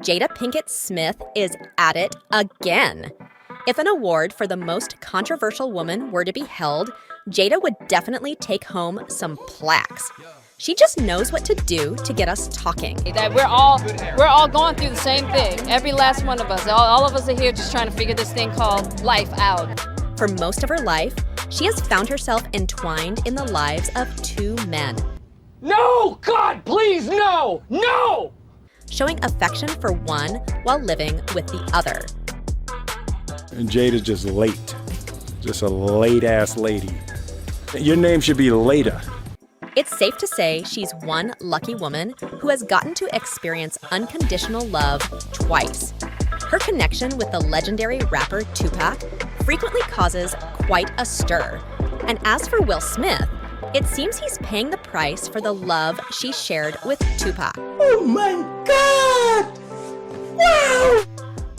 Jada Pinkett Smith is at it again. If an award for the most controversial woman were to be held, Jada would definitely take home some plaques. She just knows what to do to get us talking. That we're all going through the same thing. Every last one of us. All of us are here just trying to figure this thing called life out. For most of her life, she has found herself entwined in the lives of two men. No! God, please, no! No! Showing affection for one while living with the other. And Jada's just late. Just a late-ass lady. Your name should be Leda. It's safe to say she's one lucky woman who has gotten to experience unconditional love twice. Her connection with the legendary rapper Tupac frequently causes quite a stir. And as for Will Smith, it seems he's paying the price for the love she shared with Tupac. Oh my God! Wow!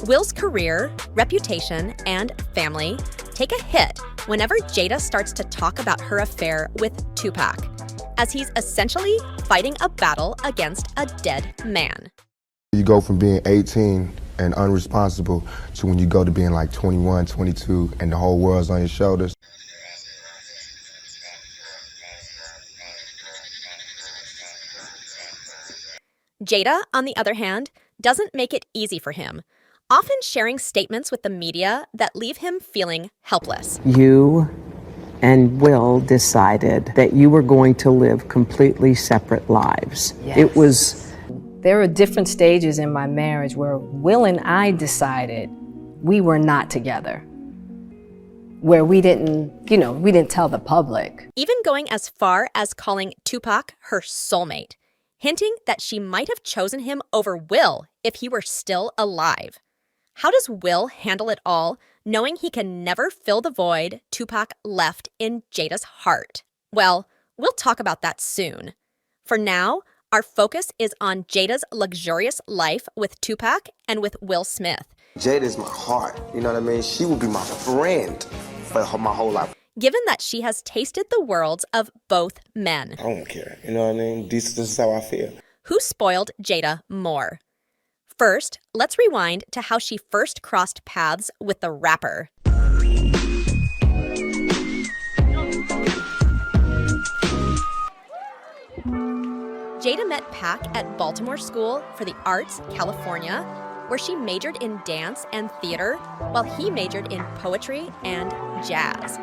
Will's career, reputation, and family take a hit whenever Jada starts to talk about her affair with Tupac, as he's essentially fighting a battle against a dead man. You go from being 18 and unresponsible to when you go to being like 21, 22, and the whole world's on your shoulders. Jada, on the other hand, doesn't make it easy for him, often sharing statements with the media that leave him feeling helpless. You and Will decided that you were going to live completely separate lives. Yes. There were different stages in my marriage where Will and I decided we were not together. Where we didn't tell the public. Even going as far as calling Tupac her soulmate, hinting that she might have chosen him over Will if he were still alive. How does Will handle it all, knowing he can never fill the void Tupac left in Jada's heart? Well, we'll talk about that soon. For now, our focus is on Jada's luxurious life with Tupac and with Will Smith. Jada's my heart, you know what I mean? She will be my friend for my whole life. Given that she has tasted the worlds of both men. I don't care, you know what I mean? This is how I feel. Who spoiled Jada more? First, let's rewind to how she first crossed paths with the rapper. Jada met Pac at Baltimore School for the Arts, California, where she majored in dance and theater, while he majored in poetry and jazz.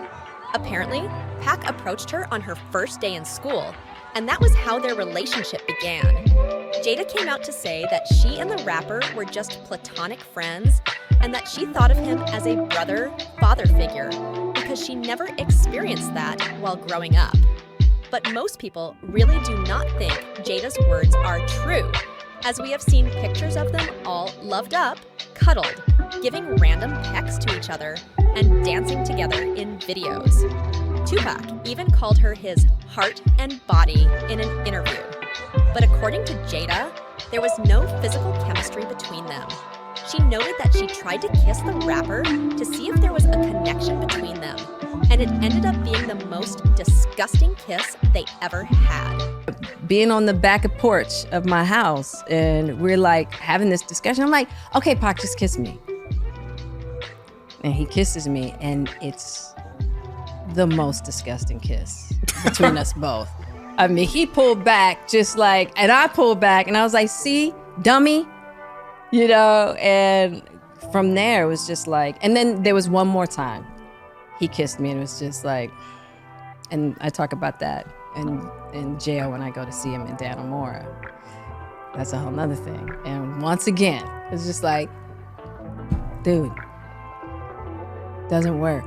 Apparently, Pac approached her on her first day in school, and that was how their relationship began. Jada came out to say that she and the rapper were just platonic friends, and that she thought of him as a brother-father figure because she never experienced that while growing up. But most people really do not think Jada's words are true, as we have seen pictures of them all loved up, cuddled, giving random pecks to each other, and dancing together in videos. Tupac even called her his heart and body in an interview. But according to Jada, there was no physical chemistry between them. She noted that she tried to kiss the rapper to see if there was a connection between them, and it ended up being the most disgusting kiss they ever had. Being on the back porch of my house, and we're like having this discussion. I'm like, okay, Pac, just kiss me. And he kisses me, and it's the most disgusting kiss between us both. I mean, he pulled back just like, and I pulled back, and I was like, see, dummy, and from there it was just like, and then there was one more time he kissed me, and it was just like, and I talk about that in jail when I go to see him in Dannemora. That's a whole nother thing. And once again, it's just like, dude, doesn't work.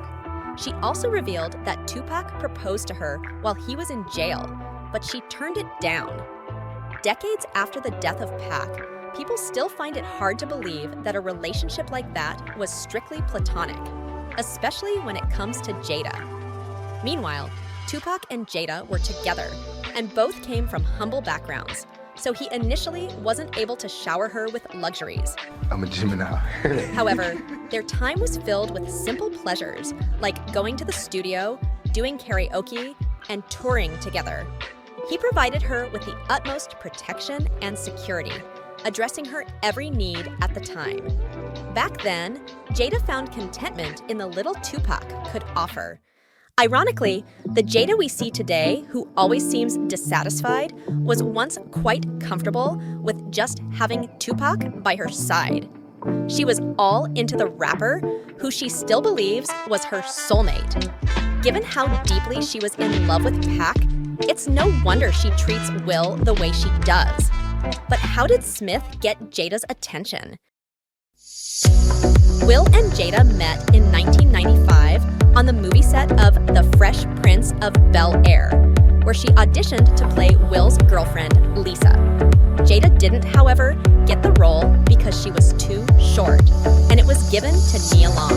She also revealed that Tupac proposed to her while he was in jail, but she turned it down. Decades after the death of Pac, people still find it hard to believe that a relationship like that was strictly platonic, especially when it comes to Jada. Meanwhile, Tupac and Jada were together, and both came from humble backgrounds, so he initially wasn't able to shower her with luxuries. I'm a Gemini. However, their time was filled with simple pleasures, like going to the studio, doing karaoke, and touring together. He provided her with the utmost protection and security, addressing her every need at the time. Back then, Jada found contentment in the little Tupac could offer. Ironically, the Jada we see today, who always seems dissatisfied, was once quite comfortable with just having Tupac by her side. She was all into the rapper, who she still believes was her soulmate. Given how deeply she was in love with Pac, it's no wonder she treats Will the way she does. But how did Smith get Jada's attention? Will and Jada met in 1995 on the movie set of The Fresh Prince of Bel-Air, where she auditioned to play Will's girlfriend, Lisa. Jada didn't, however, get the role because she was too short, and it was given to Nia Long.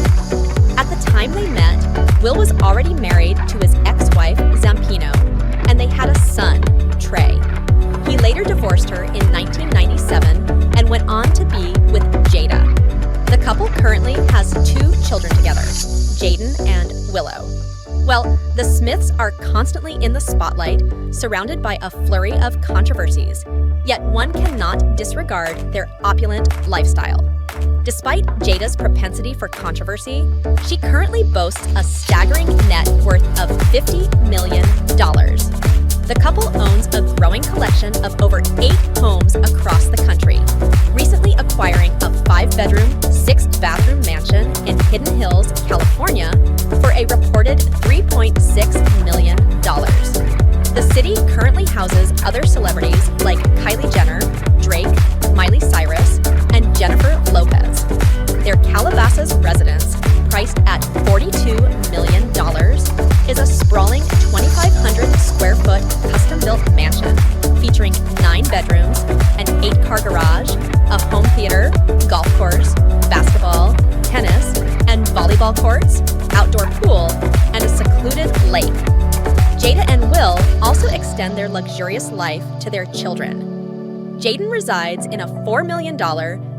At the time they met, Will was already married to his ex-wife, Zampino, and they had a son, Trey. He later divorced her in 1997 and went on to be with Jada. The couple currently has 2 children together, Jaden and Willow. Well, the Smiths are constantly in the spotlight, surrounded by a flurry of controversies, yet one cannot disregard their opulent lifestyle. Despite Jada's propensity for controversy, she currently boasts a staggering net worth of $50 million. The couple owns a growing collection of over 8 homes across the country, recently acquiring a 5-bedroom, 6-bathroom mansion in Hidden Hills, California, for a reported $3.6 million. The city currently houses other celebrities like Kylie Jenner, Drake, Miley Cyrus, and Jennifer Lopez. Their Calabasas residence, priced at $42 million, is a sprawling 2,500 square foot custom-built mansion featuring 9 bedrooms, an 8-car garage, a home theater, golf course, basketball, tennis, and volleyball courts, outdoor pool, and a secluded lake. Jada and Will also extend their luxurious life to their children. Jaden resides in a $4 million,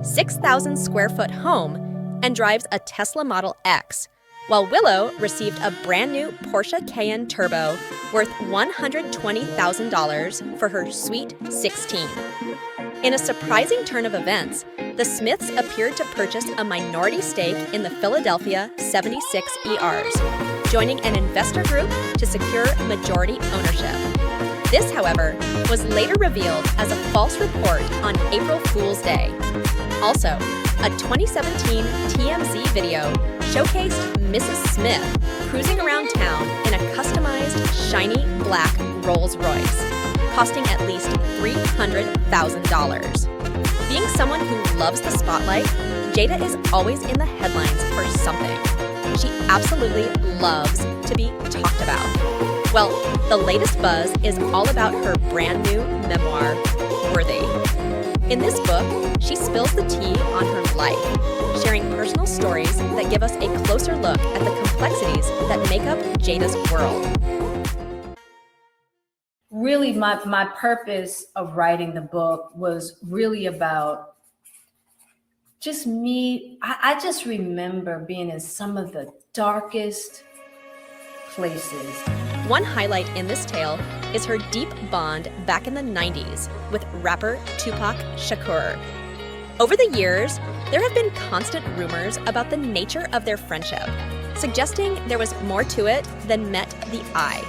6,000 square foot home and drives a Tesla Model X, while Willow received a brand new Porsche Cayenne Turbo worth $120,000 for her sweet 16. In a surprising turn of events, the Smiths appeared to purchase a minority stake in the Philadelphia 76ers, joining an investor group to secure majority ownership. This, however, was later revealed as a false report on April Fool's Day. Also, a 2017 TMZ video showcased Mrs. Smith cruising around town in a customized, shiny black Rolls Royce, costing at least $300,000. Being someone who loves the spotlight, Jada is always in the headlines for something. She absolutely loves to be talked about. Well, the latest buzz is all about her brand new memoir, Worthy. In this book, she spills the tea on her life, sharing personal stories that give us a closer look at the complexities that make up Jada's world. Really, my purpose of writing the book was really about just me. I just remember being in some of the darkest places. One highlight in this tale is her deep bond back in the 90s with rapper Tupac Shakur. Over the years, there have been constant rumors about the nature of their friendship, suggesting there was more to it than met the eye.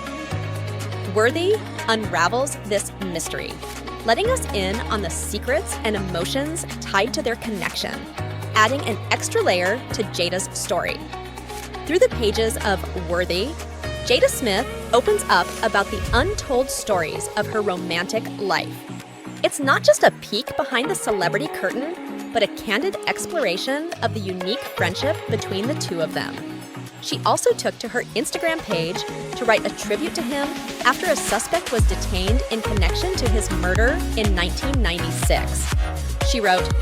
Worthy unravels this mystery, letting us in on the secrets and emotions tied to their connection, adding an extra layer to Jada's story. Through the pages of Worthy, Jada Smith opens up about the untold stories of her romantic life. It's not just a peek behind the celebrity curtain, but a candid exploration of the unique friendship between the two of them. She also took to her Instagram page to write a tribute to him after a suspect was detained in connection to his murder in 1996. She wrote,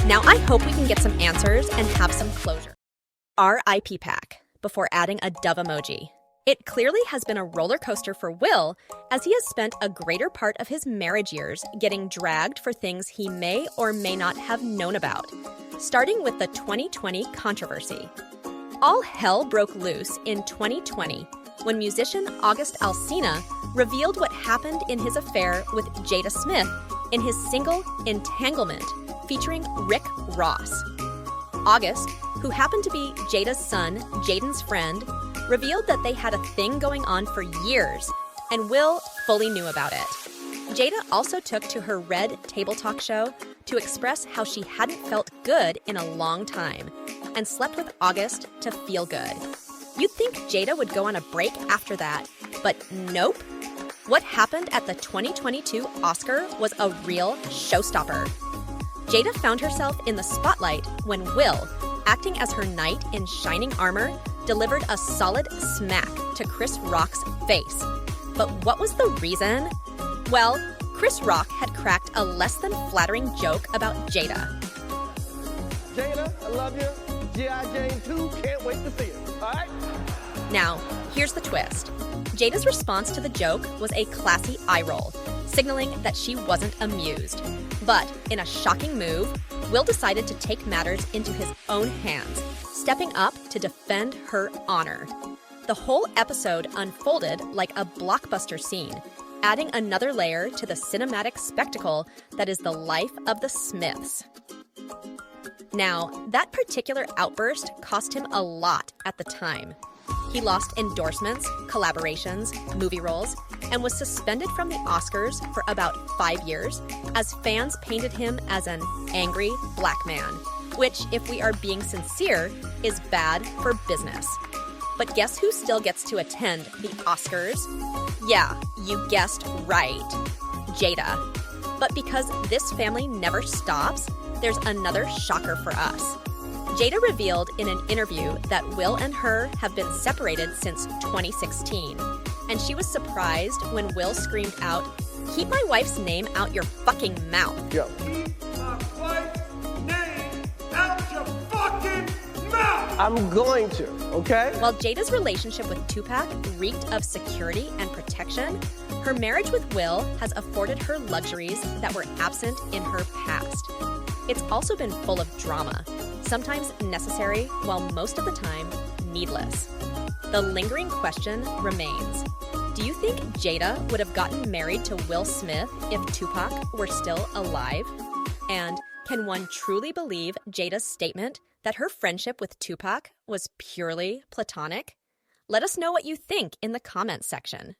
"Now I hope we can get some answers and have some closure." R.I.P. Pac, before adding a dove emoji. It clearly has been a roller coaster for Will, as he has spent a greater part of his marriage years getting dragged for things he may or may not have known about, starting with the 2020 controversy. All hell broke loose in 2020 when musician August Alsina revealed what happened in his affair with Jada Smith in his single Entanglement, featuring Rick Ross. August, who happened to be Jada's son, Jaden's friend, revealed that they had a thing going on for years, and Will fully knew about it. Jada also took to her Red Table Talk show to express how she hadn't felt good in a long time and slept with August to feel good. You'd think Jada would go on a break after that, but nope. What happened at the 2022 Oscar was a real showstopper. Jada found herself in the spotlight when Will, acting as her knight in shining armor, delivered a solid smack to Chris Rock's face. But what was the reason? Well, Chris Rock had cracked a less than flattering joke about Jada. Jada, I love you. G.I. Jane 2, can't wait to see it. All right? Now, here's the twist. Jada's response to the joke was a classy eye roll, signaling that she wasn't amused. But in a shocking move, Will decided to take matters into his own hands, stepping up to defend her honor. The whole episode unfolded like a blockbuster scene, adding another layer to the cinematic spectacle that is the life of the Smiths. Now, that particular outburst cost him a lot at the time. He lost endorsements, collaborations, movie roles, and was suspended from the Oscars for about 5 years as fans painted him as an angry black man, which, if we are being sincere, is bad for business. But guess who still gets to attend the Oscars? Yeah, you guessed right, Jada. But because this family never stops, there's another shocker for us. Jada revealed in an interview that Will and her have been separated since 2016, and she was surprised when Will screamed out, "Keep my wife's name out your fucking mouth." Yo. Keep my wife's name out your fucking mouth! I'm going to, okay? While Jada's relationship with Tupac reeked of security and protection, her marriage with Will has afforded her luxuries that were absent in her past. It's also been full of drama, sometimes necessary, while most of the time needless. The lingering question remains. Do you think Jada would have gotten married to Will Smith if Tupac were still alive? And can one truly believe Jada's statement that her friendship with Tupac was purely platonic? Let us know what you think in the comments section.